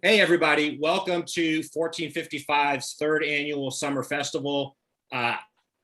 Hey, everybody. Welcome to 1455's third annual summer festival.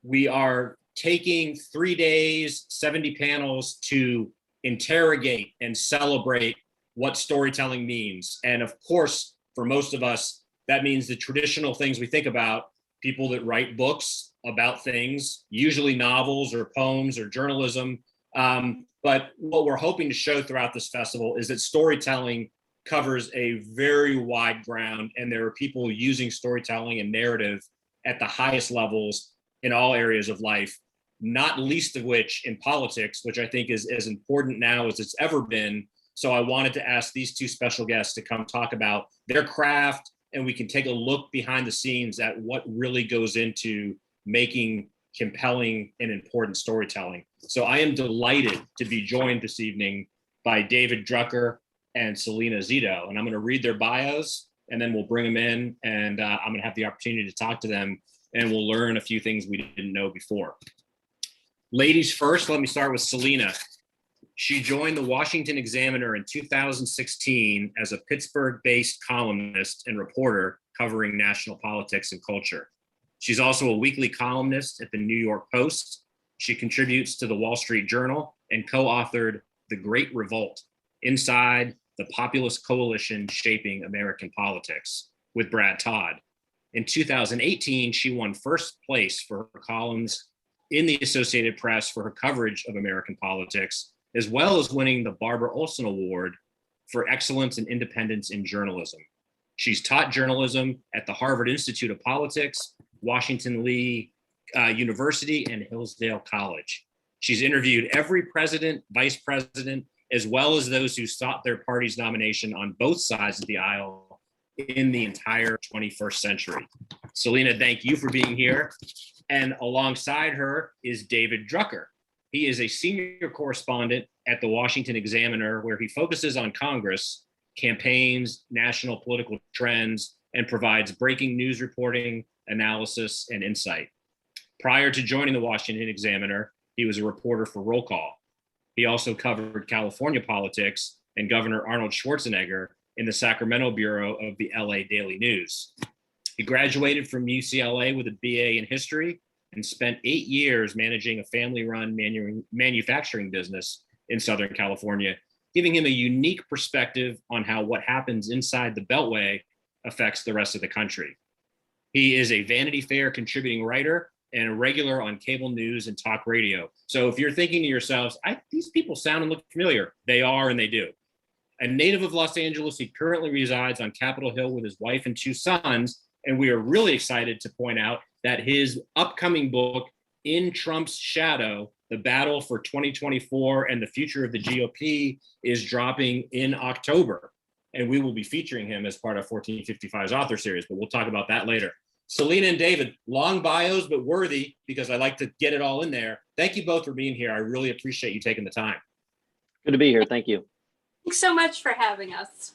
We are taking 3 days, 70 panels to interrogate and celebrate what storytelling means. And of course, for most of us, that means the traditional things we think about, people that write books about things, usually novels or poems or journalism. But what we're hoping to show throughout this festival is that storytelling covers a very wide ground, and there are people using storytelling and narrative at the highest levels in all areas of life, not least of which in politics, which I think is as important now as it's ever been. So I wanted to ask these two special guests to come talk about their craft, and we can take a look behind the scenes at what really goes into making compelling and important storytelling. So I am delighted to be joined this evening by David Drucker and Salena Zito. And I'm going to read their bios, and then we'll bring them in, and I'm going to have the opportunity to talk to them, and we'll learn a few things we didn't know before. Ladies first, let me start with Salena. She joined the Washington Examiner in 2016 as a Pittsburgh-based columnist and reporter covering national politics and culture. She's also a weekly columnist at the New York Post. She contributes to the Wall Street Journal and co-authored The Great Revolt: Inside the Populist Coalition Shaping American Politics with Brad Todd. In 2018, she won first place for her columns in the Associated Press for her coverage of American politics, as well as winning the Barbara Olson Award for excellence and independence in journalism. She's taught journalism at the Harvard Institute of Politics, Washington Lee University, and Hillsdale College. She's interviewed every president, vice president, as well as those who sought their party's nomination on both sides of the aisle in the entire 21st century. Salena, thank you for being here. And alongside her is David Drucker. He is a senior correspondent at the Washington Examiner, where he focuses on Congress, campaigns, national political trends, and provides breaking news reporting, analysis, and insight. Prior to joining the Washington Examiner, he was a reporter for Roll Call. He also covered California politics and Governor Arnold Schwarzenegger in the Sacramento bureau of the LA Daily News. He graduated from UCLA with a BA in history and spent 8 years managing a family-run manufacturing business in Southern California, giving him a unique perspective on how what happens inside the Beltway affects the rest of the country. He is a Vanity Fair contributing writer and a regular on cable news and talk radio. So if you're thinking to yourselves, these people sound and look familiar, they are, and they do. A native of Los Angeles, he currently resides on Capitol Hill with his wife and 2 sons. And we are really excited to point out that his upcoming book, In Trump's Shadow, The Battle for 2024 and the Future of the GOP, is dropping in October. And we will be featuring him as part of 1455's author series, but we'll talk about that later. Salena and David, long bios, but worthy, because I like to get it all in there. Thank you both for being here. I really appreciate you taking the time. Good to be here. Thank you. Thanks so much for having us.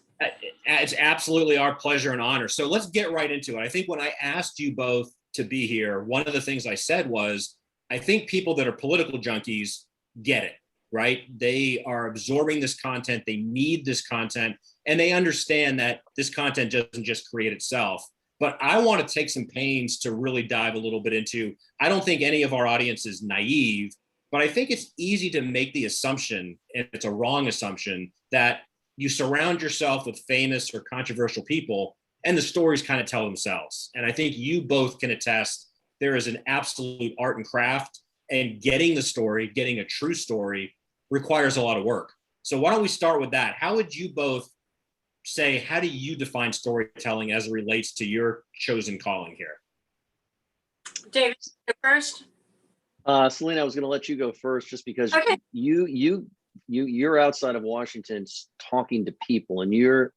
It's absolutely our pleasure and honor. So let's get right into it. I think when I asked you both to be here, one of the things I said was, I think people that are political junkies get it, right? They are absorbing this content. They need this content, and they understand that this content doesn't just create itself. But I want to take some pains to really dive a little bit into, I don't think any of our audience is naive, but I think it's easy to make the assumption, and it's a wrong assumption, that you surround yourself with famous or controversial people and the stories kind of tell themselves. And I think you both can attest there is an absolute art and craft, and getting the story, getting a true story, requires a lot of work. So why don't we start with that? How would you both say, how do you define storytelling as it relates to your chosen calling here? David, you go first. Salena, I was going to let you go first, just because Okay. you're outside of Washington talking to people, and you're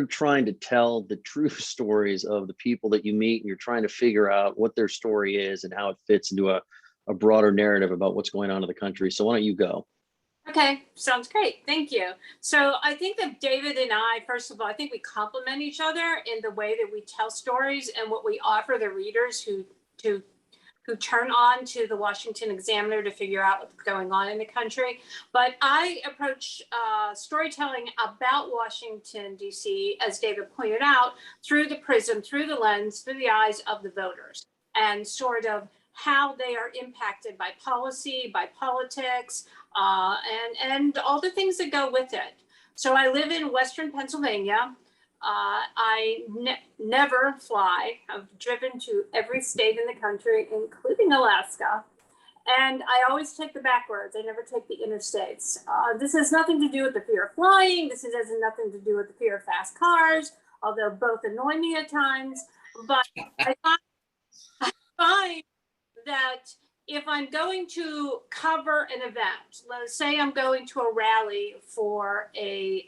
trying to tell the true stories of the people that you meet, and you're trying to figure out what their story is and how it fits into a broader narrative about what's going on in the country. So why don't you go? Okay, sounds great. Thank you. So I think that David and I, first of all, I think we complement each other in the way that we tell stories and what we offer the readers who who turn on to the Washington Examiner to figure out what's going on in the country. But I approach storytelling about Washington, D.C., as David pointed out, through the prism, through the lens, through the eyes of the voters, and sort of how they are impacted by policy, by politics, and all the things that go with it. So I live in Western Pennsylvania. I never fly. I've driven to every state in the country, including Alaska. And I always take the back roads. I never take the interstates. This has nothing to do with the fear of flying. This has nothing to do with the fear of fast cars, although both annoy me at times. But I find that if I'm going to cover an event, let's say I'm going to a rally for a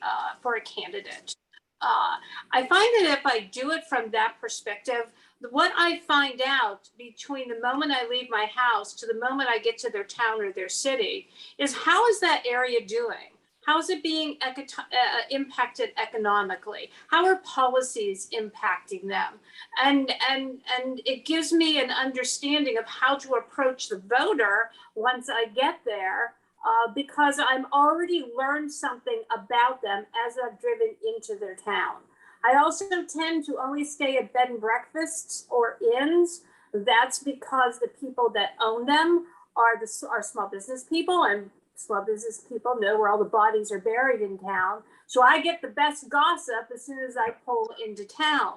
candidate, I find that if I do it from that perspective, what I find out between the moment I leave my house to the moment I get to their town or their city is, how is that area doing? How is it being impacted economically? How are policies impacting them? And it gives me an understanding of how to approach the voter once I get there, because I'm already learned something about them as I've driven into their town. I also tend to only stay at bed and breakfasts or inns. That's because the people that own them are small business people, and small business people know where all the bodies are buried in town. So I get the best gossip as soon as I pull into town.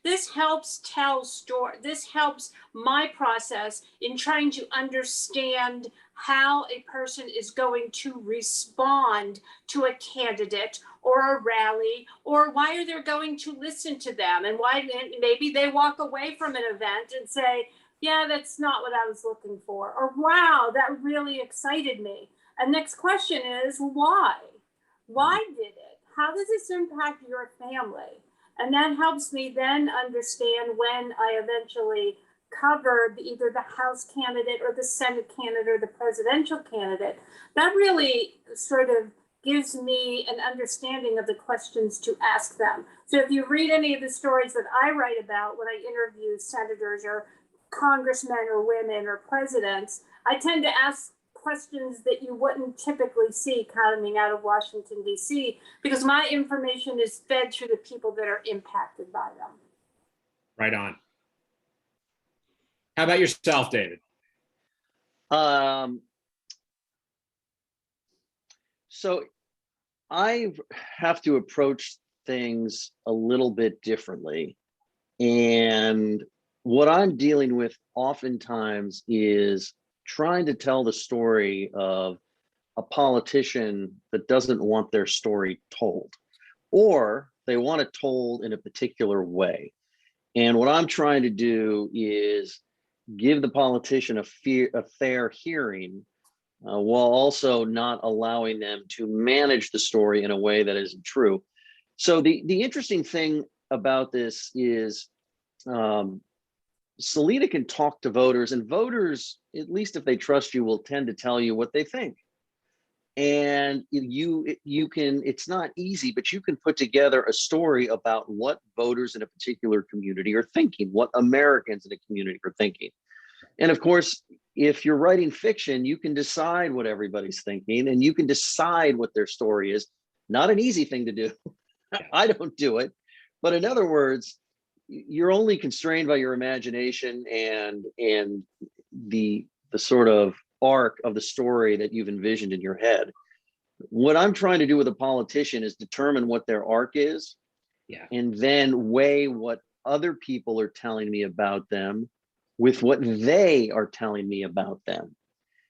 This helps tell story. This helps my process in trying to understand how a person is going to respond to a candidate or a rally, or why are they going to listen to them, and why maybe they walk away from an event and say, yeah, that's not what I was looking for, or wow, that really excited me. And next question is, why? Why did it? How does this impact your family? And that helps me then understand, when I eventually cover either the House candidate or the Senate candidate or the presidential candidate, that really sort of gives me an understanding of the questions to ask them. So if you read any of the stories that I write about when I interview senators or congressmen or women or presidents, I tend to ask questions that you wouldn't typically see coming out of Washington, D.C., because my information is fed through the people that are impacted by them. Right on. How about yourself, David? So I have to approach things a little bit differently. And what I'm dealing with oftentimes is trying to tell the story of a politician that doesn't want their story told, or they want it told in a particular way. And what I'm trying to do is give the politician a fair hearing, while also not allowing them to manage the story in a way that isn't true. So the interesting thing about this is, Salena can talk to voters, and voters, at least if they trust you, will tend to tell you what they think. And you can, it's not easy, but you can put together a story about what voters in a particular community are thinking, what Americans in a community are thinking. And of course, if you're writing fiction, you can decide what everybody's thinking, and you can decide what their story is. Not an easy thing to do. I don't do it. But in other words, you're only constrained by your imagination and the sort of arc of the story that you've envisioned in your head. What I'm trying to do with a politician is determine what their arc is, and then weigh what other people are telling me about them with what they are telling me about them,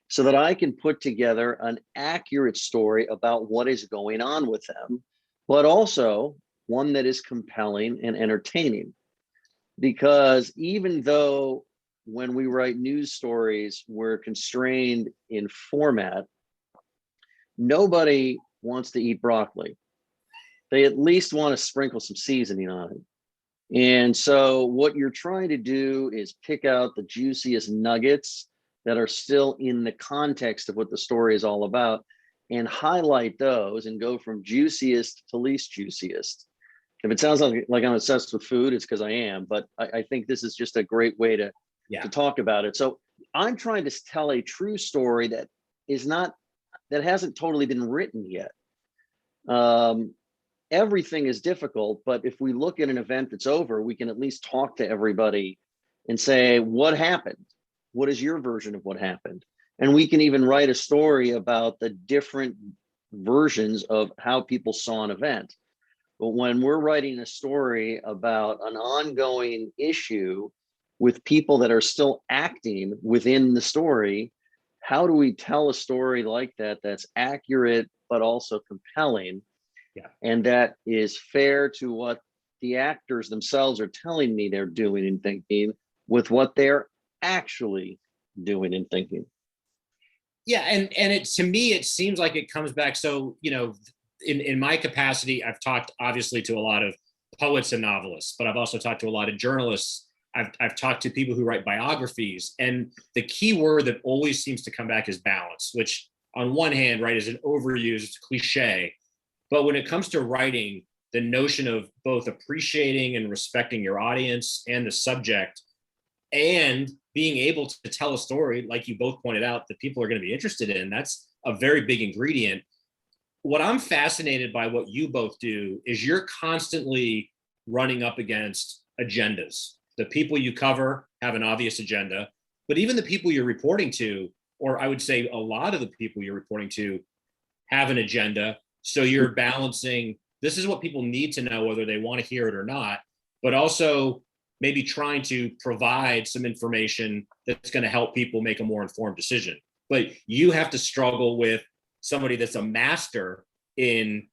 so that I can put together an accurate story about what is going on with them, but also one that is compelling and entertaining. Because even though when we write news stories, we're constrained in format, nobody wants to eat broccoli. They at least want to sprinkle some seasoning on it. And so what you're trying to do is pick out the juiciest nuggets that are still in the context of what the story is all about, and highlight those and go from juiciest to least juiciest. If it sounds like I'm obsessed with food, it's because I am, but I think this is just a great way to talk about it. So I'm trying to tell a true story that hasn't totally been written yet. Everything is difficult, but if we look at an event that's over, we can at least talk to everybody and say, what happened? What is your version of what happened? And we can even write a story about the different versions of how people saw an event. But when we're writing a story about an ongoing issue with people that are still acting within the story, how do we tell a story like that that's accurate, but also compelling? Yeah. And that is fair to what the actors themselves are telling me they're doing and thinking with what they're actually doing and thinking. Yeah, and it, to me, it seems like it comes back. So, in my capacity, I've talked obviously to a lot of poets and novelists, but I've also talked to a lot of journalists. I've talked to people who write biographies, and the key word that always seems to come back is balance, which on one hand, right, is an overused cliche, but when it comes to writing, the notion of both appreciating and respecting your audience and the subject, and being able to tell a story, like you both pointed out, that people are going to be interested in, that's a very big ingredient. What I'm fascinated by what you both do is you're constantly running up against agendas. The people you cover have an obvious agenda, but even the people you're reporting to, or I would say a lot of the people you're reporting to, have an agenda. So you're balancing, this is what people need to know, whether they want to hear it or not, but also maybe trying to provide some information that's going to help people make a more informed decision. But you have to struggle with somebody that's a master in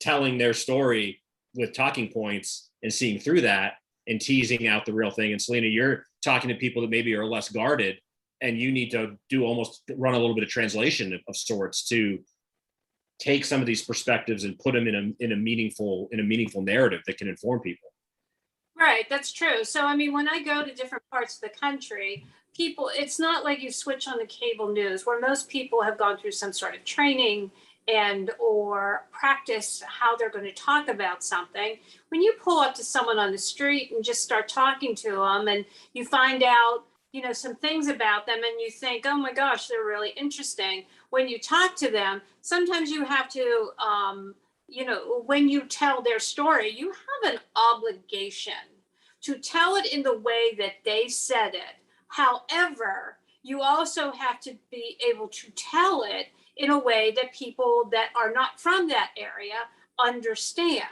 telling their story with talking points and seeing through that and teasing out the real thing. And Salena, you're talking to people that maybe are less guarded, and you need to run a little bit of translation of sorts to take some of these perspectives and put them in a meaningful narrative that can inform people. Right, that's true. So, I mean, when I go to different parts of the country, it's not like you switch on the cable news where most people have gone through some sort of training and or practice how they're going to talk about something. When you pull up to someone on the street and just start talking to them, and you find out, some things about them, and you think, oh my gosh, they're really interesting. When you talk to them, sometimes you have to, when you tell their story, you have an obligation to tell it in the way that they said it. However, you also have to be able to tell it in a way that people that are not from that area understand.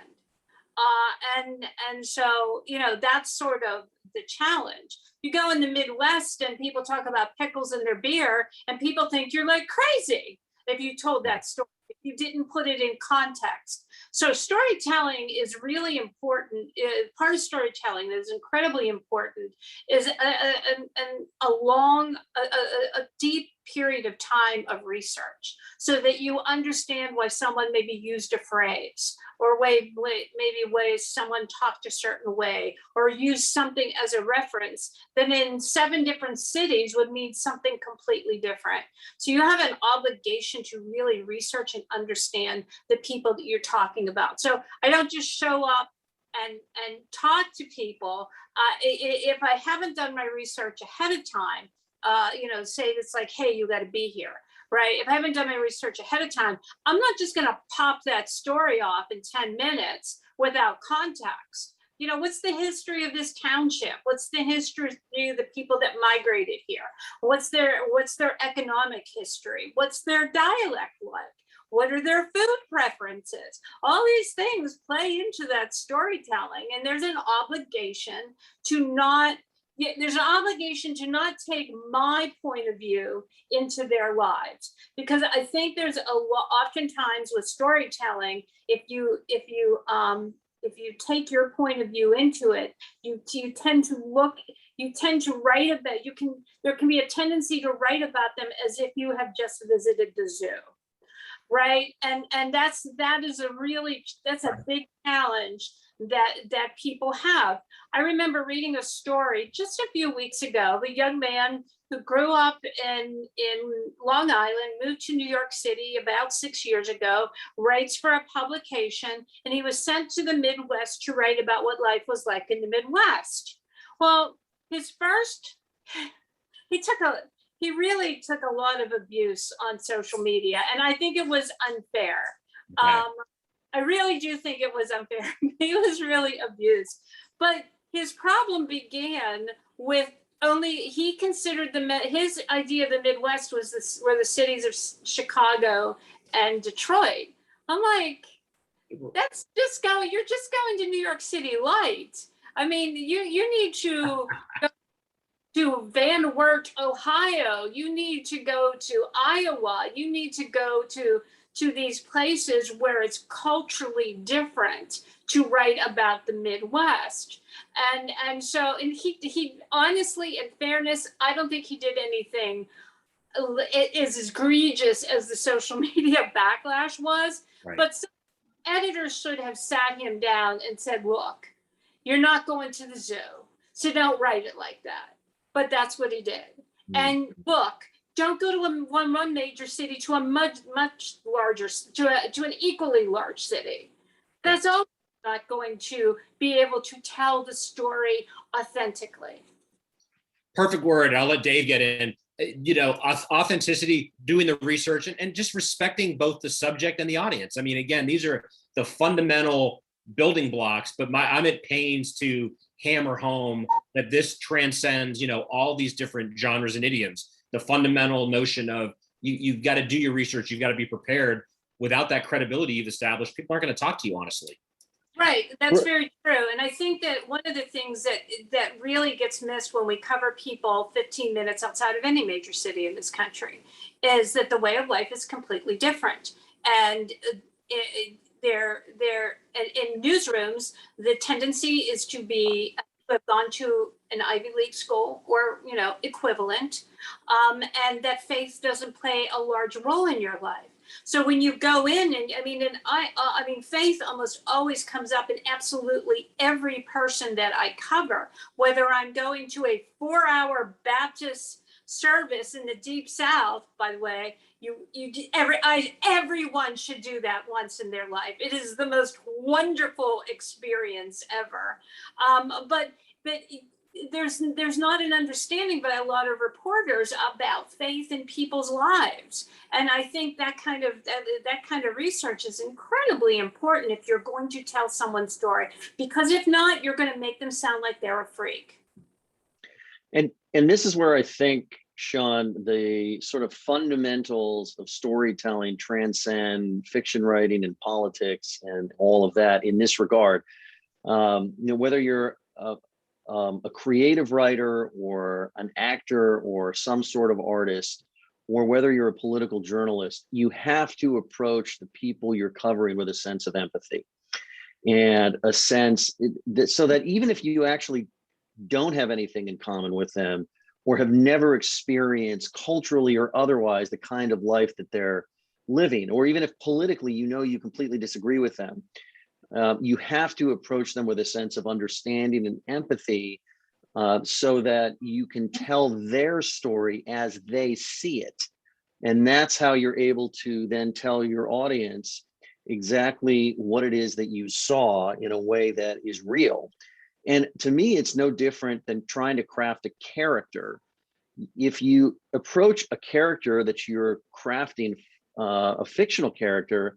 And so, that's sort of the challenge. You go in the Midwest and people talk about pickles in their beer, and people think you're like crazy if you told that story, if you didn't put it in context. So storytelling is really important. Part of storytelling that is incredibly important is a deep period of time of research, so that you understand why someone maybe used a phrase, or maybe someone talked a certain way, or used something as a reference that in 7 different cities would mean something completely different. So you have an obligation to really research and understand the people that you're talking about. So I don't just show up and talk to people. If I haven't done my research ahead of time, say it's like, hey, you got to be here, right? If I haven't done my research ahead of time, I'm not just going to pop that story off in 10 minutes without context. What's the history of this township? What's the history of the people that migrated here? What's their economic history? What's their dialect like? What are their food preferences? All these things play into that storytelling, and there's an obligation to not take my point of view into their lives, because I think there's oftentimes with storytelling, if you take your point of view into it, you tend to write about, there can be a tendency to write about them as if you have just visited the zoo. Right. And that's a big challenge that people have. I remember reading a story just a few weeks ago, a young man who grew up in Long Island, moved to New York City about 6 years ago, writes for a publication, and he was sent to the Midwest to write about what life was like in the Midwest. Well, his he really took a lot of abuse on social media, and I think it was unfair. Okay. I really do think it was unfair. He was really abused, but his problem began with he considered his idea of the Midwest was were the cities of Chicago and Detroit. I'm like, that's just you're just going to New York City light. I mean, you need to go to Van Wert, Ohio. You need to go to Iowa. You need to go to these places where it's culturally different to write about the Midwest. And so he honestly, in fairness, I don't think he did anything as egregious as the social media backlash was. Right. But some editors should have sat him down and said, look, you're not going to the zoo, so don't write it like that. But that's what he did. And look, don't go to one major city to a much larger, to an equally large city. That's also not going to be able to tell the story authentically. Perfect word. I'll let Dave get in. You know, authenticity, doing the research, and just respecting both the subject and the audience. I mean, again, these are the fundamental building blocks, but I'm at pains to hammer home that this transcends, you know, all these different genres and idioms. The fundamental notion of you've got to do your research, you've got to be prepared. Without that credibility you've established, people aren't going to talk to you honestly. Right, that's very true. And I think that one of the things that really gets missed when we cover people 15 minutes outside of any major city in this country is that the way of life is completely different. And they're in newsrooms, the tendency is to be gone to an Ivy League school or, you know, equivalent, and that faith doesn't play a large role in your life. So when you go in, and I mean, faith almost always comes up in absolutely every person that I cover, whether I'm going to a 4-hour Baptist service in the Deep South. By the way, everyone should do that once in their life. It is the most wonderful experience ever. But there's not an understanding by a lot of reporters about faith in people's lives, and I think that kind of research is incredibly important if you're going to tell someone's story, because if not, you're going to make them sound like they're a freak. And this is where I think, Sean, the sort of fundamentals of storytelling transcend fiction writing and politics and all of that in this regard. You know, whether you're a creative writer or an actor or some sort of artist, or whether you're a political journalist, you have to approach the people you're covering with a sense of empathy and a sense so that even if you actually don't have anything in common with them or have never experienced culturally or otherwise the kind of life that they're living, or even if politically you completely disagree with them, you have to approach them with a sense of understanding and empathy, so that you can tell their story as they see it. And that's how you're able to then tell your audience exactly what it is that you saw in a way that is real. And to me, it's no different than trying to craft a character. If you approach a character that you're crafting, a fictional character,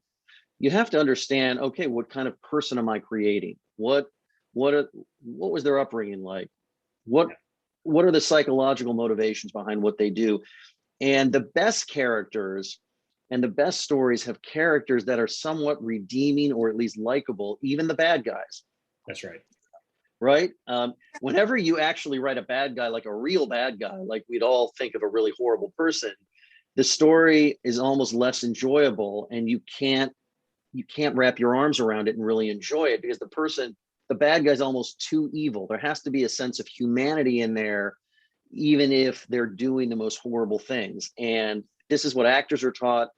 you have to understand, okay, what kind of person am I creating? What was their upbringing like? What are the psychological motivations behind what they do? And the best characters and the best stories have characters that are somewhat redeeming or at least likable, even the bad guys. That's right. Right? Whenever you actually write a bad guy, like a real bad guy, like we'd all think of a really horrible person, the story is almost less enjoyable, and you can't wrap your arms around it and really enjoy it, because the bad guy's almost too evil. There has to be a sense of humanity in there, even if they're doing the most horrible things. And this is what actors are taught.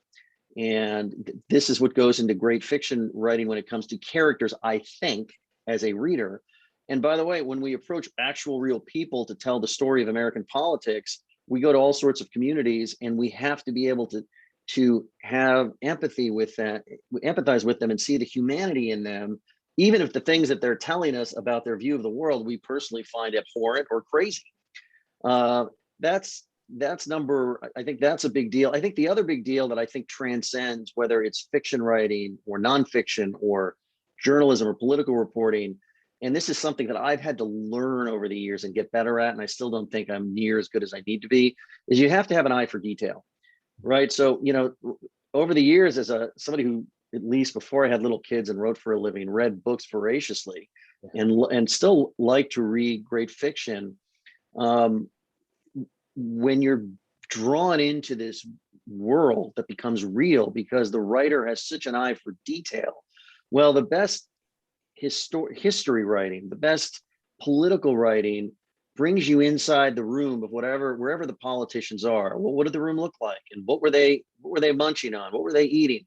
And this is what goes into great fiction writing when it comes to characters, I think, as a reader. And by the way, when we approach actual real people to tell the story of American politics, we go to all sorts of communities, and we have to be able to have empathy with that, empathize with them and see the humanity in them, even if the things that they're telling us about their view of the world, we personally find abhorrent or crazy. I think that's a big deal. I think the other big deal that I think transcends whether it's fiction writing or nonfiction or journalism or political reporting, and this is something that I've had to learn over the years and get better at, and I still don't think I'm near as good as I need to be, is you have to have an eye for detail, right? So, over the years, as somebody who, at least before I had little kids and wrote for a living, read books voraciously and still like to read great fiction, when you're drawn into this world that becomes real because the writer has such an eye for detail, well, the best history writing, the best political writing brings you inside the room of wherever the politicians are. Well, what did the room look like? And what were they munching on? What were they eating?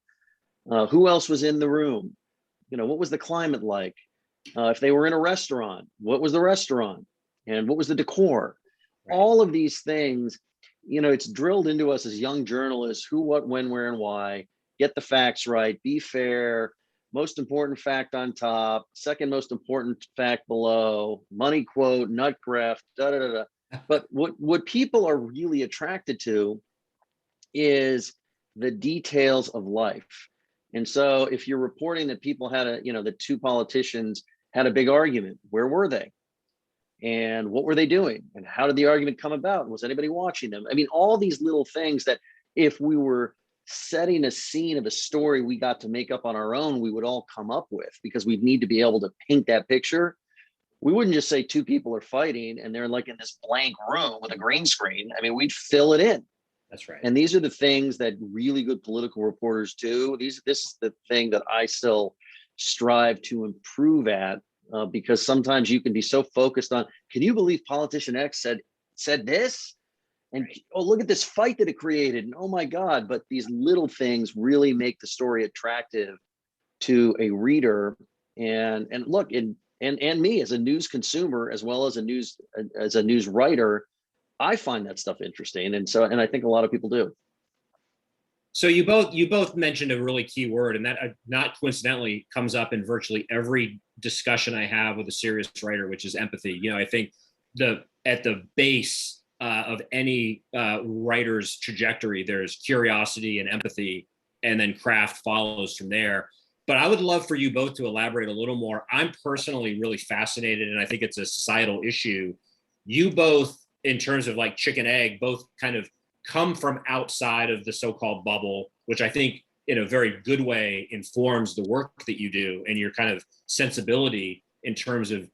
Who else was in the room? What was the climate like? If they were in a restaurant, what was the restaurant? And what was the decor? Right. All of these things, it's drilled into us as young journalists: who, what, when, where, and why. Get the facts right, be fair. Most important fact on top, second most important fact below, money quote, nut graft, da da da da. But what people are really attracted to is the details of life. And so if you're reporting that people had the two politicians had a big argument, where were they? And what were they doing? And how did the argument come about? Was anybody watching them? I mean, all these little things that if we were setting a scene of a story we got to make up on our own, we would all come up with, because we'd need to be able to paint that picture. We wouldn't just say two people are fighting and they're like in this blank room with a green screen. I mean, we'd fill it in. That's right. And these are the things that really good political reporters do. This is the thing that I still strive to improve at, because sometimes you can be so focused on, can you believe politician X said this? And oh, look at this fight that it created. And oh my God, but these little things really make the story attractive to a reader. And look, and me as a news consumer, as well as a news writer, I find that stuff interesting. And I think a lot of people do. So you both mentioned a really key word, and that not coincidentally comes up in virtually every discussion I have with a serious writer, which is empathy. I think at the base of any writer's trajectory, there's curiosity and empathy, and then craft follows from there. But I would love for you both to elaborate a little more. I'm personally really fascinated, and I think it's a societal issue. You both, in terms of like chicken egg, both kind of come from outside of the so-called bubble, which I think in a very good way informs the work that you do and your kind of sensibility in terms of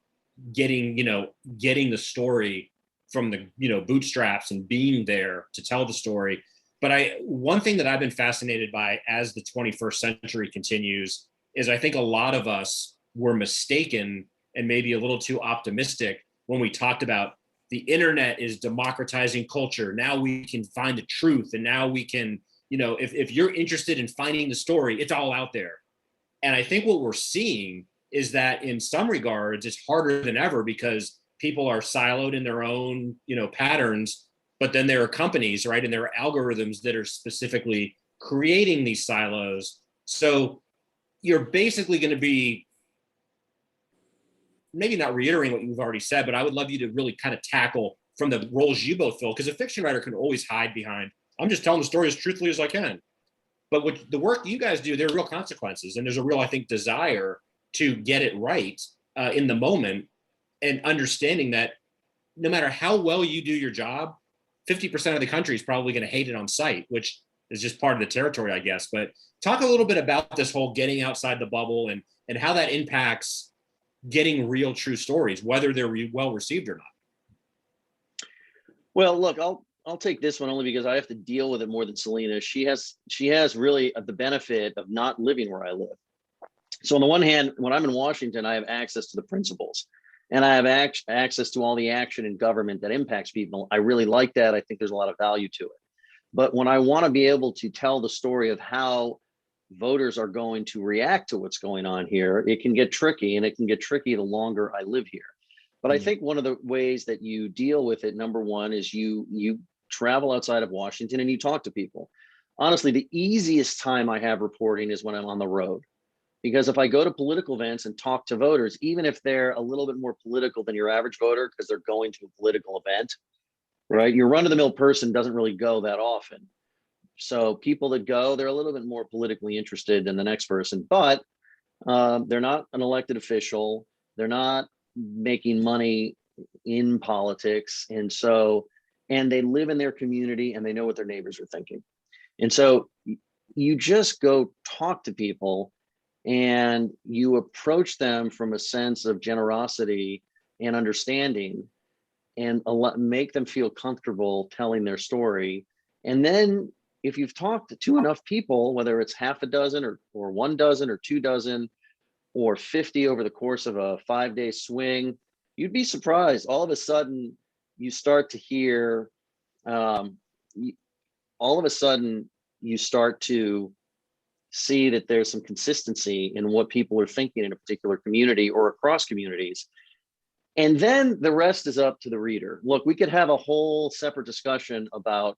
getting the story from the bootstraps and being there to tell the story. But one thing that I've been fascinated by as the 21st century continues is I think a lot of us were mistaken and maybe a little too optimistic when we talked about the internet is democratizing culture. Now we can find the truth, and now we can, if you're interested in finding the story, it's all out there. And I think what we're seeing is that in some regards, it's harder than ever because people are siloed in their own, patterns, but then there are companies, right? And there are algorithms that are specifically creating these silos. So you're basically going to be maybe not reiterating what you've already said, but I would love you to really kind of tackle from the roles you both fill, because a fiction writer can always hide behind, I'm just telling the story as truthfully as I can. But with the work you guys do, there are real consequences, and there's a real, I think, desire to get it right in the moment, and understanding that no matter how well you do your job, 50% of the country is probably going to hate it on site, which is just part of the territory, I guess. But talk a little bit about this whole getting outside the bubble and how that impacts getting real, true stories, whether they're well received or not. Well, look, I'll take this one only because I have to deal with it more than Salena. She has really the benefit of not living where I live. So on the one hand, when I'm in Washington, I have access to the principles, and I have access to all the action in government that impacts people. I really like that. I think there's a lot of value to it. But when I want to be able to tell the story of how voters are going to react to what's going on here, it can get tricky, and it can get tricky the longer I live here. But I think one of the ways that you deal with it, number one, is you travel outside of Washington and you talk to people. Honestly, the easiest time I have reporting is when I'm on the road, because if I go to political events and talk to voters, even if they're a little bit more political than your average voter because they're going to a political event, right? Your run-of-the-mill person doesn't really go that often. So people that go, they're a little bit more politically interested than the next person, but they're not an elected official. They're not making money in politics. And they live in their community and they know what their neighbors are thinking. And so you just go talk to people and you approach them from a sense of generosity and understanding and make them feel comfortable telling their story. And then if you've talked to enough people, whether it's half a dozen or 1 dozen or 2 dozen or 50 over the course of a 5-day swing, you'd be surprised. All of a sudden, you start to hear, you start to see that there's some consistency in what people are thinking in a particular community or across communities. And then the rest is up to the reader. Look, we could have a whole separate discussion about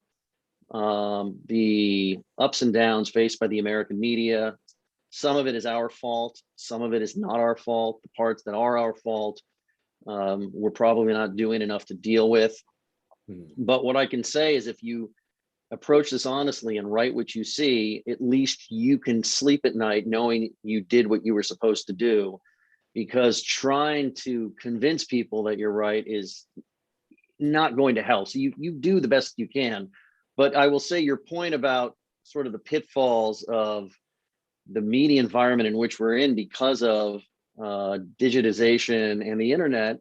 the ups and downs faced by the American media. Some of it is our fault. Some of it is not our fault. The parts that are our fault, we're probably not doing enough to deal with. But what I can say is if you approach this honestly and write what you see, at least you can sleep at night knowing you did what you were supposed to do, because trying to convince people that you're right is not going to help. So you do the best you can. But I will say your point about sort of the pitfalls of the media environment in which we're in because of digitization and the internet,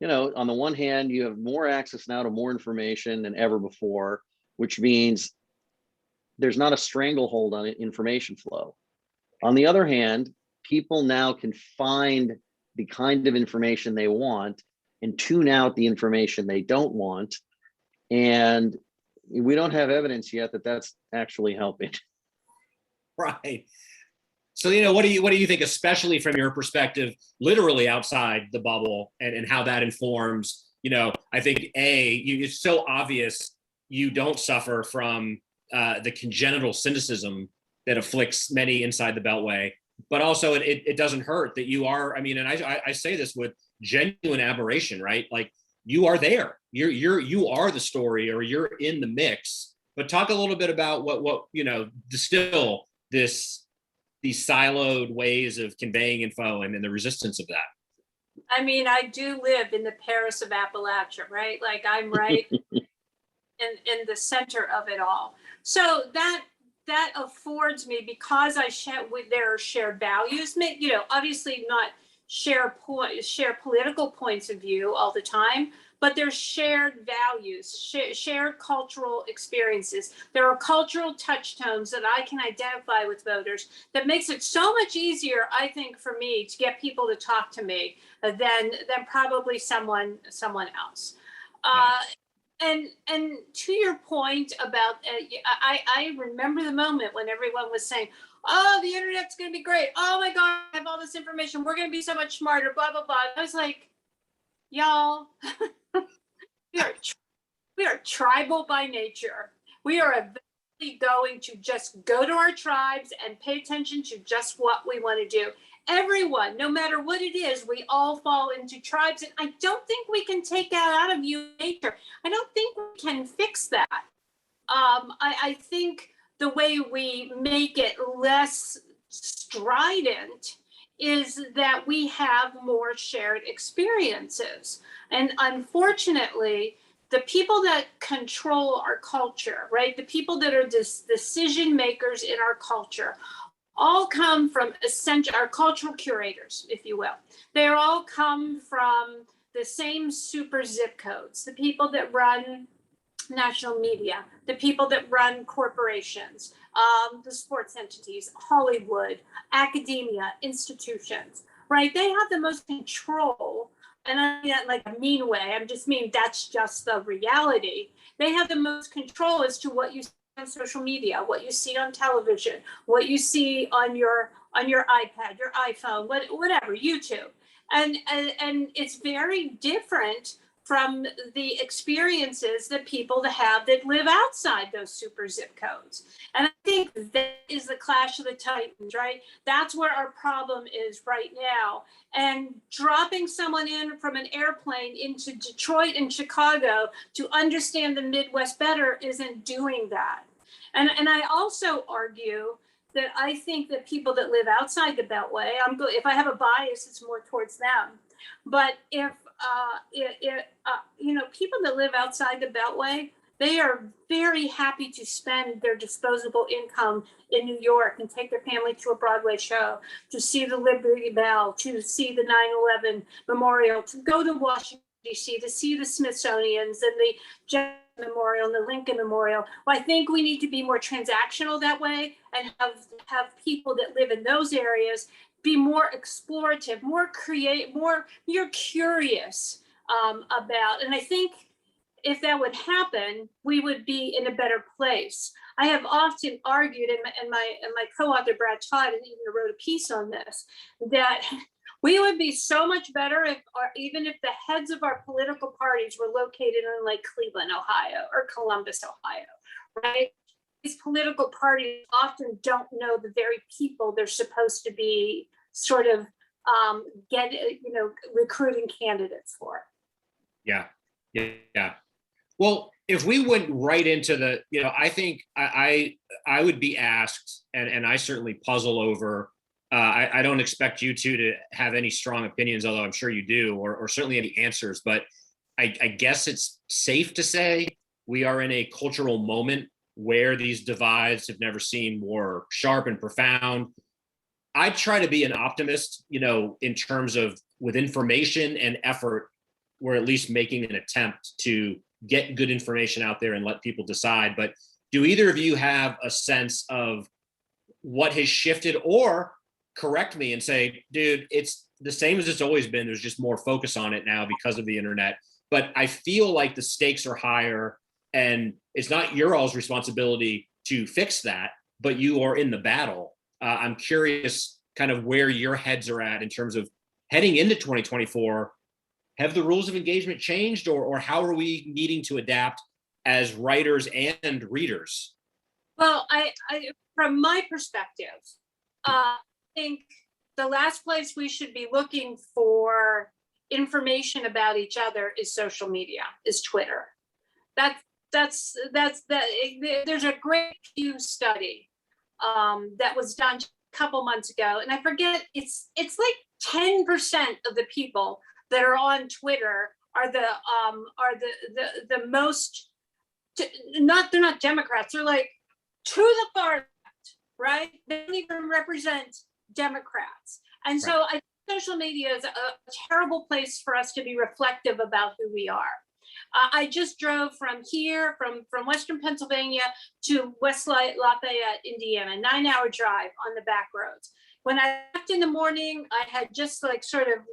on the one hand, you have more access now to more information than ever before, which means there's not a stranglehold on information flow. On the other hand, people now can find the kind of information they want and tune out the information they don't want. And we don't have evidence yet that that's actually helping. Right. So, what do you think, especially from your perspective, literally outside the bubble, and how that informs, I think, it's so obvious you don't suffer from the congenital cynicism that afflicts many inside the Beltway, but also it doesn't hurt that you are, and I say this with genuine admiration, right? Like, you are there, you are the story, or you're in the mix. But talk a little bit about what distill these siloed ways of conveying info and the resistance of that. I do live in the Paris of Appalachia, right? Like, I'm right in the center of it all. So that affords me, because there are shared values, obviously not share political points of view all the time, but there's shared values, shared cultural experiences. There are cultural touchstones that I can identify with voters that makes it so much easier, I think, for me to get people to talk to me than probably someone else. And to your point about, I remember the moment when everyone was saying, oh, the internet's going to be great. Oh my God, I have all this information. We're going to be so much smarter, blah, blah, blah. I was like, y'all, we are tribal by nature. We are eventually going to just go to our tribes and pay attention to just what we want to do. Everyone, no matter what it is, we all fall into tribes. And I don't think we can take that out of human nature. I don't think we can fix that. I think the way we make it less strident is that we have more shared experiences. And unfortunately, the people that control our culture, right? The people that are decision makers in our culture all come from our cultural curators, if you will. They all come from the same super zip codes, the people that run national media, the people that run corporations, the sports entities, Hollywood, academia, institutions, right? They have the most control. And I mean that like a mean way. I just mean that's just the reality. They have the most control as to what you see on social media, what you see on television, what you see on your iPad, your iPhone, whatever, YouTube. And it's very different from the experiences that people that live outside those super zip codes. And I think that is the clash of the titans, right? That's where our problem is right now. And dropping someone in from an airplane into Detroit and Chicago to understand the Midwest better isn't doing that. And I also argue that I think that people that live outside the Beltway, if I have a bias, it's more towards them. But if people that live outside the Beltway, they are very happy to spend their disposable income in New York and take their family to a Broadway show, to see the Liberty Bell, to see the 9/11 Memorial, to go to Washington, D.C., to see the Smithsonian's and the Jefferson Memorial and the Lincoln Memorial. Well, I think we need to be more transactional that way and have people that live in those areas be more explorative, more creative, you're curious about. And I think if that would happen, we would be in a better place. I have often argued, and my co-author Brad Todd even wrote a piece on this, that we would be so much better even if the heads of our political parties were located in like Cleveland, Ohio, or Columbus, Ohio, right? These political parties often don't know the very people they're supposed to be sort of recruiting candidates for. Yeah. Well, if we went right into the, I think I would be asked, and I certainly puzzle over. I don't expect you two to have any strong opinions, although I'm sure you do, or certainly any answers. But I guess it's safe to say we are in a cultural moment where these divides have never seemed more sharp and profound. I try to be an optimist, in terms of with information and effort, we're at least making an attempt to get good information out there and let people decide. But do either of you have a sense of what has shifted, or correct me and say, dude, it's the same as it's always been. There's just more focus on it now because of the internet. But I feel like the stakes are higher, and it's not your all's responsibility to fix that, but you are in the battle. I'm curious kind of where your heads are at in terms of heading into 2024. Have the rules of engagement changed, or how are we needing to adapt as writers and readers? Well, I from my perspective, I think the last place we should be looking for information about each other is social media, is Twitter. There's a great Pew study that was done a couple months ago, and I forget, it's like 10% of the people that are on Twitter are the most, they're not Democrats, they're like to the far left, right? They don't even represent Democrats. And so I think social media is a terrible place for us to be reflective about who we are. I just drove from here, from Western Pennsylvania to West Lafayette, Indiana, 9-hour drive on the back roads. When I left in the morning, I had just like sort of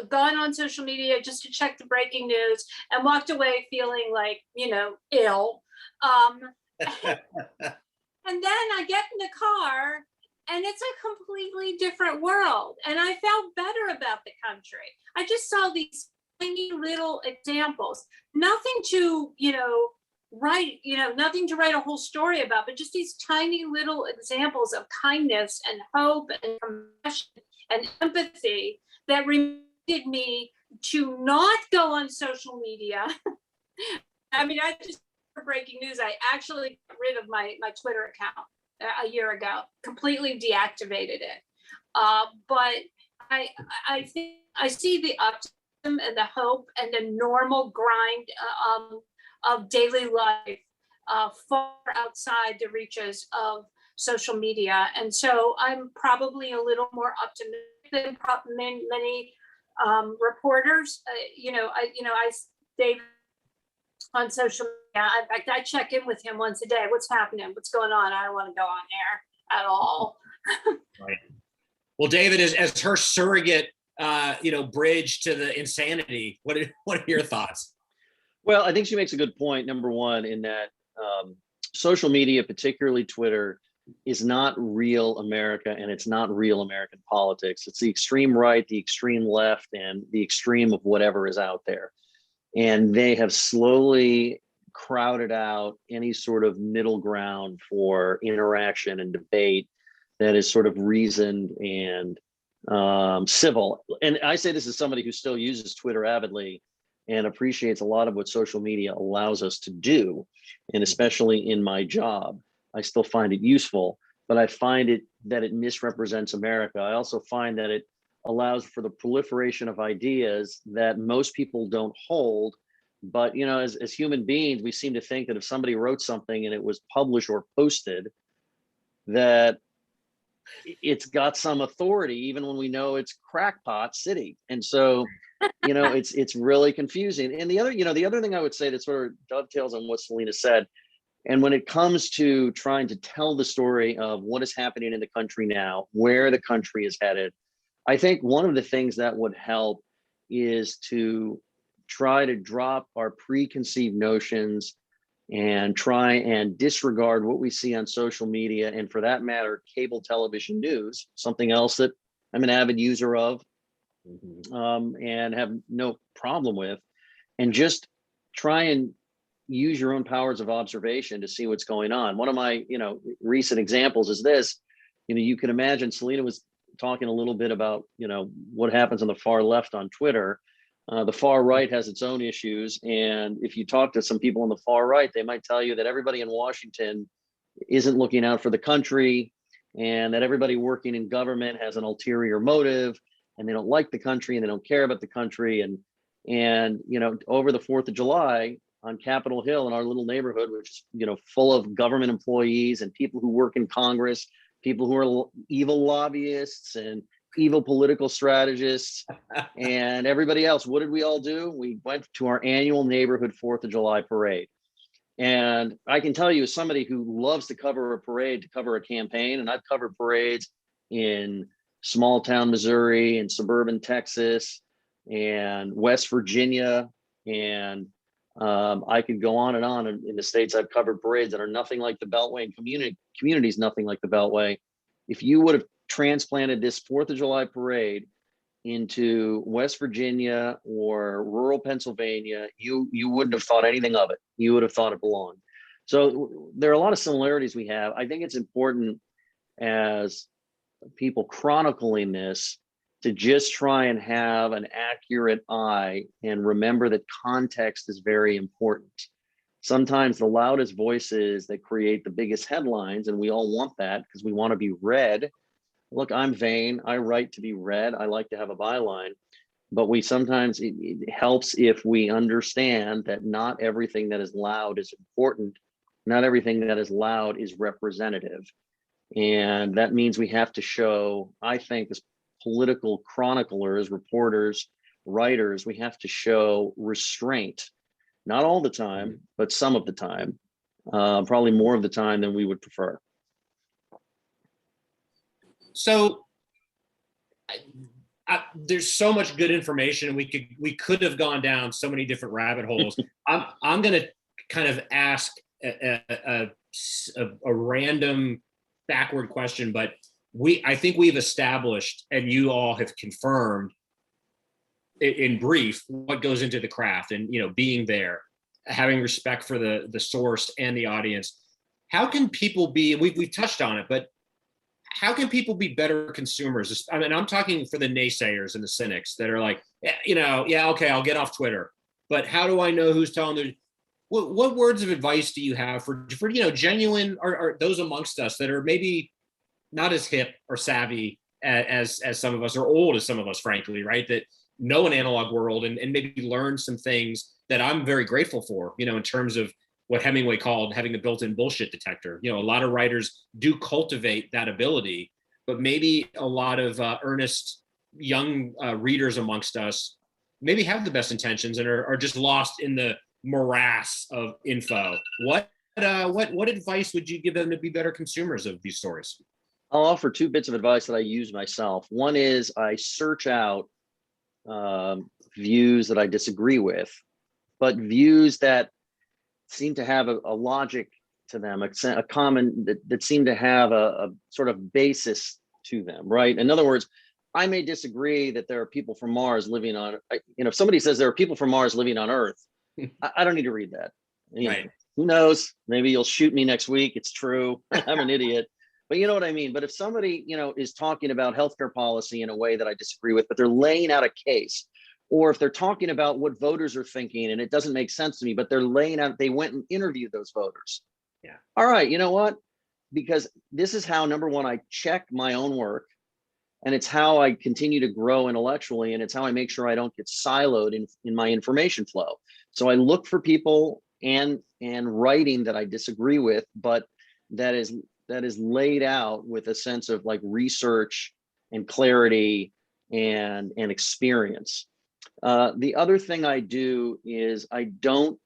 gone on social media just to check the breaking news and walked away feeling like, ill. And then I get in the car and it's a completely different world. And I felt better about the country. I just saw these tiny little examples, nothing to, nothing to write a whole story about, but just these tiny little examples of kindness and hope and compassion and empathy that reminded me to not go on social media. I mean, for breaking news, I actually got rid of my Twitter account a year ago, completely deactivated it. But I think I see the optimism and the hope and the normal grind of daily life far outside the reaches of social media. And so I'm probably a little more optimistic than many reporters. Dave on social media. In fact, I check in with him once a day. What's happening? What's going on? I don't want to go on air at all. Right. Well, David, as her surrogate, bridge to the insanity, what are your thoughts? Well, I think she makes a good point. Number one, in that social media, particularly Twitter, is not real America, and it's not real American politics. It's the extreme right, the extreme left, and the extreme of whatever is out there. And they have slowly crowded out any sort of middle ground for interaction and debate that is sort of reasoned and civil. And I say this as somebody who still uses Twitter avidly and appreciates a lot of what social media allows us to do. And especially in my job, I still find it useful, but I find it that it misrepresents America. I also find that it allows for the proliferation of ideas that most people don't hold. But, you know, as human beings, we seem to think that if somebody wrote something and it was published or posted, that it's got some authority, even when we know it's crackpot city. And so, you know, it's really confusing. And the other thing I would say that sort of dovetails on what Salena said, and when it comes to trying to tell the story of what is happening in the country now, where the country is headed, I think one of the things that would help is to try to drop our preconceived notions and try and disregard what we see on social media, and for that matter, cable television news, something else that I'm an avid user of and have no problem with, and just try and use your own powers of observation to see what's going on. One of my, recent examples is this. You can imagine Salena was talking a little bit about, what happens on the far left on Twitter. The far right has its own issues. And if you talk to some people on the far right, they might tell you that everybody in Washington isn't looking out for the country, and that everybody working in government has an ulterior motive, and they don't like the country and they don't care about the country. And over the 4th of July on Capitol Hill in our little neighborhood, which is, full of government employees and people who work in Congress, people who are evil lobbyists and evil political strategists and everybody else. What did we all do? We went to our annual neighborhood 4th of July parade. And I can tell you, as somebody who loves to cover a parade, to cover a campaign, and I've covered parades in small town Missouri and suburban Texas and West Virginia, and I could go on and on in the states I've covered parades that are nothing like the Beltway, and communities nothing like the Beltway. If you would have transplanted this 4th of July parade into West Virginia or rural Pennsylvania, you wouldn't have thought anything of it. You would have thought it belonged. So there are a lot of similarities we have. I think it's important, as people chronicling this, to just try and have an accurate eye and remember that context is very important. Sometimes the loudest voices that create the biggest headlines, and we all want that because we want to be read. Look, I'm vain. I write to be read. I like to have a byline, but it helps if we understand that not everything that is loud is important. Not everything that is loud is representative. And that means we have to show, I think, as political chroniclers, reporters, writers, we have to show restraint, not all the time, but some of the time, probably more of the time than we would prefer. So there's so much good information, and we could have gone down so many different rabbit holes. I'm going to kind of ask a random backward question, but I think we've established, and you all have confirmed in brief, what goes into the craft, and being there, having respect for the source and the audience. How can people be? We've touched on it, but how can people be better consumers? I mean, I'm talking for the naysayers and the cynics that are like, yeah, okay, I'll get off Twitter, but how do I know who's telling the? What words of advice do you have for genuine, or those amongst us that are maybe not as hip or savvy as some of us, or old as some of us, frankly, right? That know an analog world and maybe learn some things that I'm very grateful for, in terms of what Hemingway called having the built-in bullshit detector. A lot of writers do cultivate that ability, but maybe a lot of earnest young readers amongst us maybe have the best intentions and are just lost in the morass of info. What advice would you give them to be better consumers of these stories? I'll offer 2 bits of advice that I use myself. One is I search out views that I disagree with, but views that seem to have a logic to them, a common that seem to have a sort of basis to them, right? In other words, I may disagree that there are people from Mars living on, if somebody says there are people from Mars living on Earth, I don't need to read that. Right. Who knows? Maybe you'll shoot me next week. It's true. I'm an idiot. But you know what I mean? But if somebody, is talking about healthcare policy in a way that I disagree with, but they're laying out a case, or if they're talking about what voters are thinking and it doesn't make sense to me, but they're laying out, they went and interviewed those voters. Yeah. All right, you know what? Because this is how, number one, I check my own work, and it's how I continue to grow intellectually, and it's how I make sure I don't get siloed in my information flow. So I look for people and writing that I disagree with, but that is laid out with a sense of like research and clarity and experience. The other thing I do is I don't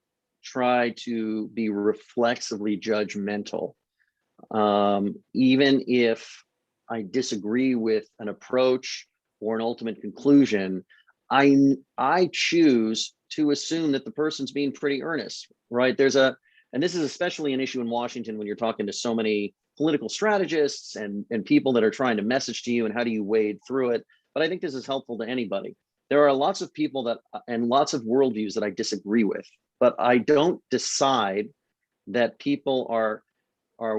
try to be reflexively judgmental. Even if I disagree with an approach or an ultimate conclusion, I choose to assume that the person's being pretty earnest, right? And this is especially an issue in Washington when you're talking to so many political strategists and people that are trying to message to you, and how do you wade through it? But I think this is helpful to anybody. There are lots of people and lots of worldviews that I disagree with, but I don't decide that people are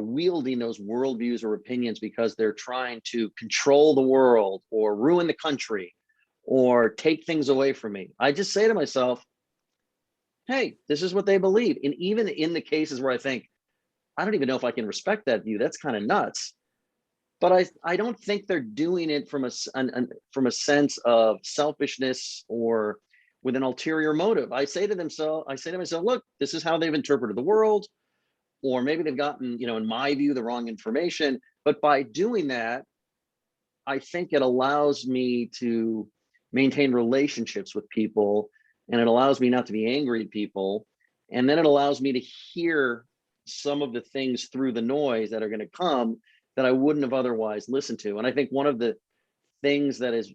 wielding those worldviews or opinions because they're trying to control the world or ruin the country or take things away from me. I just say to myself, hey, this is what they believe. And even in the cases where I think, I don't even know if I can respect that view, that's kind of nuts. But I don't think they're doing it from a sense of selfishness or with an ulterior motive. I say to myself, look, this is how they've interpreted the world, or maybe they've gotten, in my view, the wrong information. But by doing that, I think it allows me to maintain relationships with people, and it allows me not to be angry at people. And then it allows me to hear some of the things through the noise that are going to come that I wouldn't have otherwise listened to. And I think one of the things that is,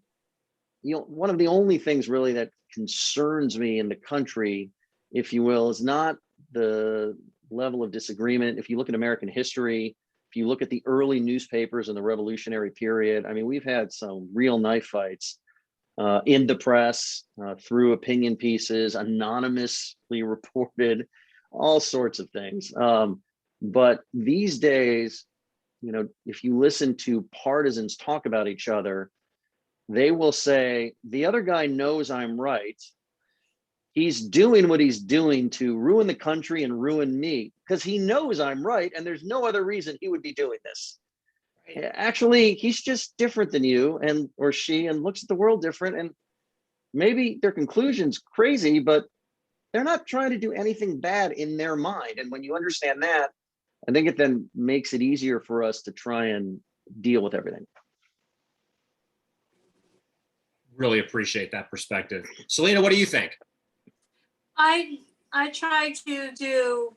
one of the only things really that concerns me in the country, if you will, is not the level of disagreement. If you look at American history, if you look at the early newspapers in the Revolutionary period, I mean, we've had some real knife fights in the press, through opinion pieces, anonymously reported, all sorts of things. But these days, if you listen to partisans talk about each other, they will say, the other guy knows I'm right. He's doing what he's doing to ruin the country and ruin me because he knows I'm right, and there's no other reason he would be doing this. Right. Actually, he's just different than you or she, and looks at the world different. And maybe their conclusion's crazy, but they're not trying to do anything bad in their mind. And when you understand that, I think it then makes it easier for us to try and deal with everything. Really appreciate that perspective. Salena, what do you think? I try to do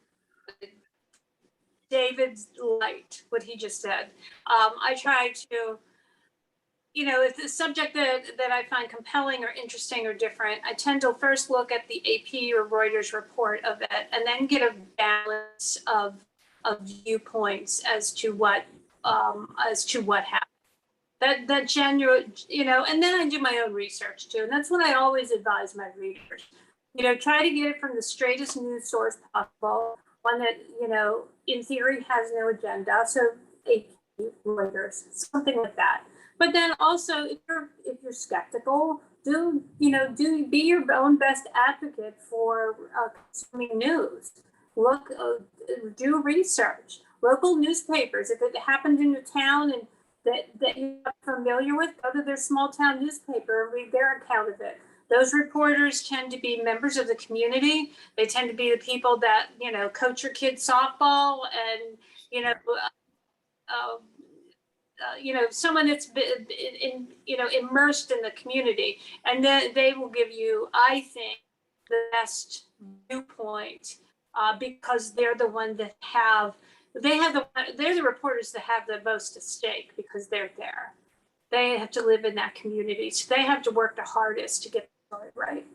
David's light, what he just said. I try to, if the subject that I find compelling or interesting or different, I tend to first look at the AP or Reuters report of it, and then get a balance of viewpoints as to what happened. That genuine, and then I do my own research too, and that's what I always advise my readers. Try to get it from the straightest news source possible, one that in theory has no agenda. So AP, Reuters, something like that. But then also, if you're skeptical, be your own best advocate for consuming news. Look, do research. Local newspapers, if it happened in your town and that you're not familiar with, go to their small town newspaper and read their account of it. Those reporters tend to be members of the community. They tend to be the people that coach your kids softball, and someone that's been immersed in the community, and then they will give you, I think, the best viewpoint because they're the one that they're the reporters that have the most at stake because they're there. They have to live in that community, so they have to work the hardest to get the story right.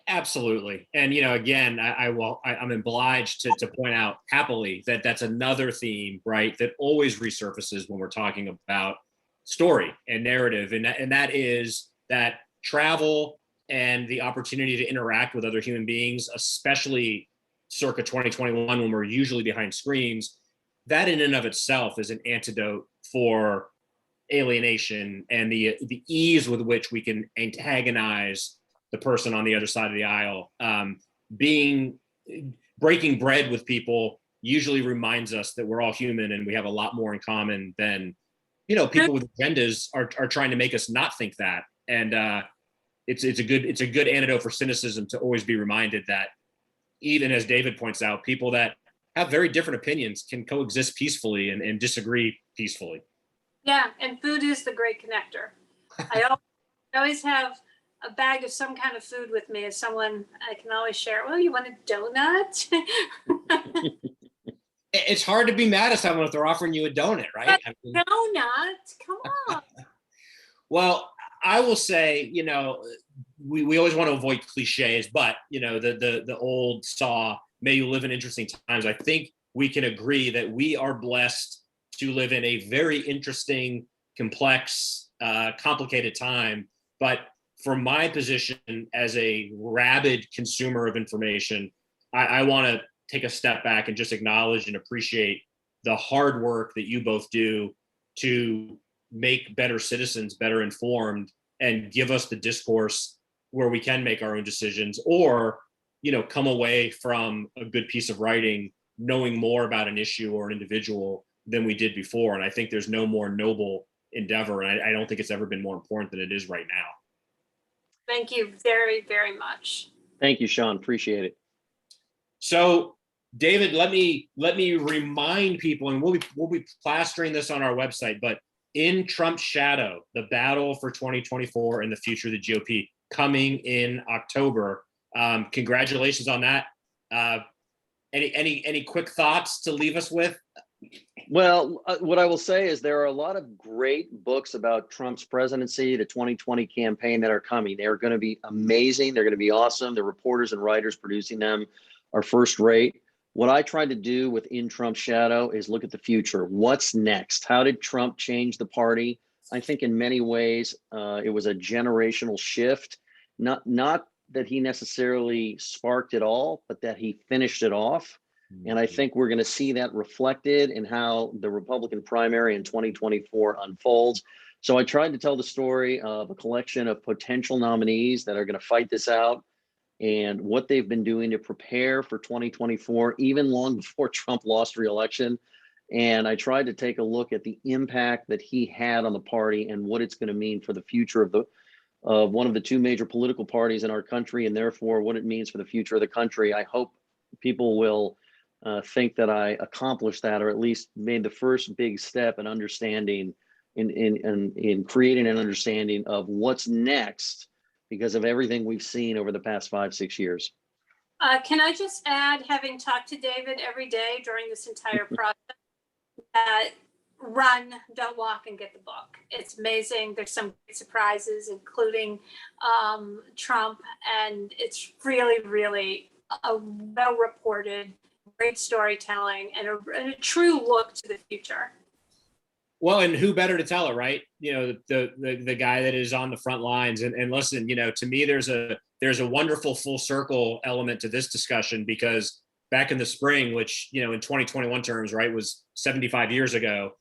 Absolutely. And, again, I'm obliged to point out happily that that's another theme, right, that always resurfaces when we're talking about story and narrative, and that is that travel and the opportunity to interact with other human beings, especially circa 2021 when we're usually behind screens, that in and of itself is an antidote for alienation and the ease with which we can antagonize the person on the other side of the aisle. Breaking bread with people usually reminds us that we're all human and we have a lot more in common than, people with agendas are trying to make us not think that. And it's a good antidote for cynicism to always be reminded that, even as David points out, people that have very different opinions can coexist peacefully and disagree peacefully. Yeah, and food is the great connector. I always have a bag of some kind of food with me as someone I can always share. Well, you want a donut? It's hard to be mad at someone if they're offering you a donut, right? Donut, come on. Well, I will say, we always want to avoid cliches, but the old saw, may you live in interesting times. I think we can agree that we are blessed to live in a very interesting, complex, complicated time. But from my position as a rabid consumer of information, I want to take a step back and just acknowledge and appreciate the hard work that you both do to make better citizens, better informed, and give us the discourse where we can make our own decisions, or come away from a good piece of writing knowing more about an issue or an individual than we did before. And I think there's no more noble endeavor, and I don't think it's ever been more important than it is right now. Thank you very, very much. Thank you, Sean. Appreciate it. So, David, let me remind people, and we'll be plastering this on our website, but In Trump's Shadow, the battle for 2024 and the future of the GOP, coming in October. Congratulations on that. Any quick thoughts to leave us with? Well, what I will say is there are a lot of great books about Trump's presidency, the 2020 campaign, that are coming. They're going to be amazing. They're going to be awesome. The reporters and writers producing them are first rate. What I tried to do with In Trump's Shadow is look at the future. What's next? How did Trump change the party? I think in many ways it was a generational shift. Not that he necessarily sparked it all, but that he finished it off. And I think we're going to see that reflected in how the Republican primary in 2024 unfolds. So I tried to tell the story of a collection of potential nominees that are going to fight this out and what they've been doing to prepare for 2024, even long before Trump lost re-election. And I tried to take a look at the impact that he had on the party and what it's going to mean for the future of one of the two major political parties in our country, and therefore what it means for the future of the country. I hope people will think that I accomplished that, or at least made the first big step in understanding, in creating an understanding of what's next because of everything we've seen over the past 5-6 years. Can I just add, having talked to David every day during this entire process, that run, don't walk, and get the book. It's amazing. There's some great surprises, including Trump, and it's really, really a well-reported, great storytelling, and a true look to the future. Well, and who better to tell it, right? The guy that is on the front lines. And listen, to me, there's a wonderful full circle element to this discussion, because back in the spring, which, in 2021 terms, right, was 75 years ago,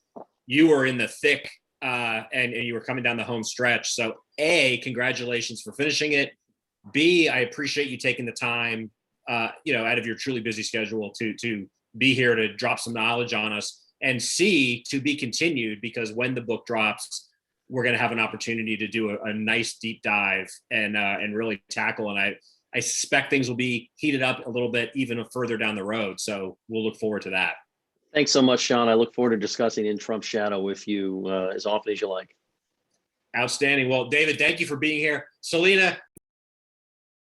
you were in the thick and you were coming down the home stretch. So A, congratulations for finishing it. B, I appreciate you taking the time, out of your truly busy schedule to be here to drop some knowledge on us. And C, to be continued, because when the book drops, we're going to have an opportunity to do a nice deep dive and really tackle. And I suspect things will be heated up a little bit even further down the road. So we'll look forward to that. Thanks so much, Sean. I look forward to discussing In Trump's Shadow with you as often as you like. Outstanding. Well, David, thank you for being here. Salena,